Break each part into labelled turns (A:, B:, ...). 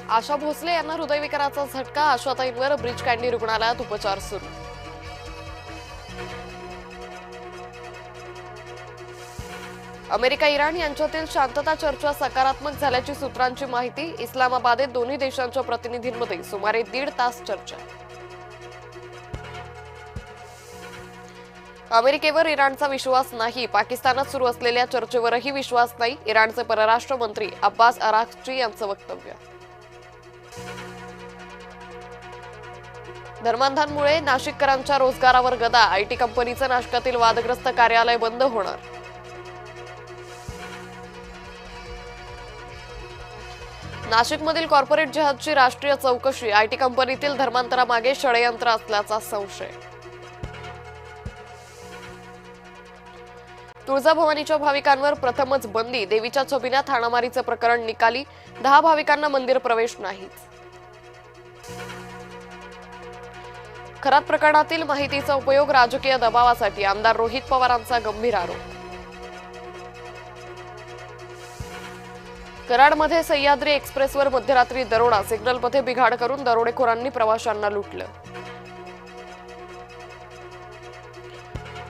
A: आशा भोसले यांना हृदयविकाराचा झटका, आशाताईंवर ब्रिज कँडी रुग्णालयात उपचार सुरू. अमेरिका इराण यांच्यातील शांतता चर्चा सकारात्मक झाल्याची सूत्रांची माहिती. इस्लामाबादेत दोन्ही देशांच्या प्रतिनिधींमध्ये सुमारे 1.5 तास चर्चा. अमेरिकेवर इराणचा विश्वास नाही. पाकिस्तानात सुरू असलेल्या चर्चेवरही विश्वास नाही. इराणचे परराष्ट्र मंत्री अब्बास अराक्ची यांचं वक्तव्य. धर्मांधांमुळे नाशिककरांच्या रोजगारावर गदा. आयटी कंपनीचं नाशकातील वादग्रस्त कार्यालय बंद होणार. नाशिकमधील कॉर्पोरेट जहाजची राष्ट्रीय चौकशी. आयटी कंपनीतील धर्मांतरामागे षडयंत्र असल्याचा संशय. तुळजाभवानीच्या भाविकांवर प्रथमच बंदी. देवीच्या छबिन्यात हाणामारीचं प्रकरण निकाली. 10 भाविकांना मंदिर प्रवेश नाहीच. खरात प्रकरणातील माहितीचा उपयोग राजकीय दबावासाठी. आमदार रोहित पवारांचा गंभीर आरोप. कराडमध्ये सह्याद्री एक्सप्रेसवर मध्यरात्री दरोडा. सिग्नलमध्ये बिघाड करून दरोडेखोरांनी प्रवाशांना लुटलं.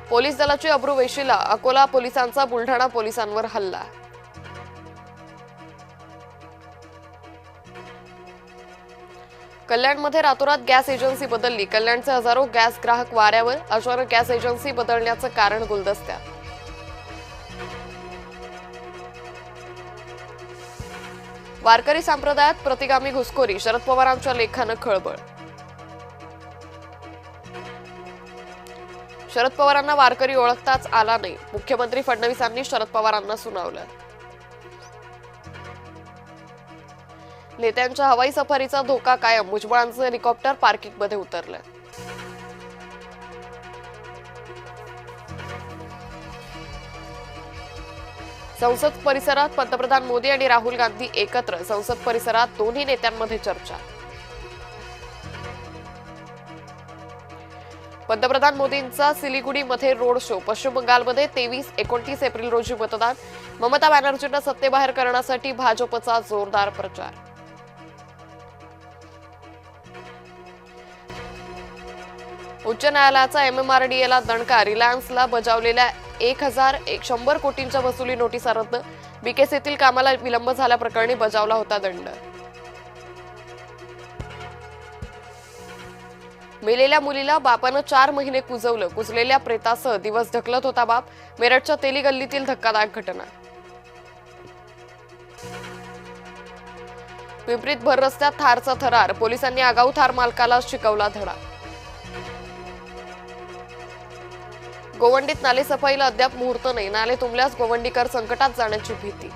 A: पोलीस दलाची अब्रू वेशीला. अकोला पोलिसांचा बुलढाणा पोलिसांवर हल्ला. कल्याणमध्ये रातोरात गॅस एजन्सी बदलली. कल्याणचे हजारो गॅस ग्राहक वाऱ्यावर. अचानक गॅस एजन्सी बदलण्याचं कारण गुलदस्त्यात. वारकरी संप्रदायात प्रतिगामी घुसखोरी. शरद पवारांच्या लेखानं खळबळ. शरद पवारांना वारकरी ओळखताच आला नाही. मुख्यमंत्री फडणवीसांनी शरद पवारांना सुनावलं. नेत्यांच्या हवाई सफारीचा धोका कायम. भुजबळांचं हेलिकॉप्टर पार्किंगमध्ये उतरलं. संसद परिसरात पंतप्रधान मोदी आणि राहुल गांधी एकत्र. संसद परिसरात दोन्ही नेत्यांमध्ये चर्चा. पंतप्रधान मोदींचा सिलिगुडीमध्ये रोड शो. पश्चिम बंगालमध्ये 23-29 एप्रिल रोजी मतदान. ममता बॅनर्जींना सत्तेबाहेर करण्यासाठी भाजपचा जोरदार प्रचार. उच्च न्यायालयाचा MMRDAला दणका. रिलायन्सला बजावलेल्या 1,100 कोटींच्या वसुली नोटिसा रद्द. BKCतील कामाला विलंब झाल्याप्रकरणी बजावला होता दंड. मेलेल्या मुलीला बापानं 4 महिने कुजवलं. कुजलेल्या प्रेतासह दिवस ढकलत होता बाप. मेरठच्या तेली गल्लीतील धक्कादायक घटना. पिंपरीत भर रस्त्यात थारचा थरार. पोलिसांनी आगाऊ थार मालकाला शिकवला धडा. गोवंडीत नाले सफाईला अद्याप मुहूर्त नाही. नाले तुंबल्यास गोवंडीकर संकटात जाण्याची भीती.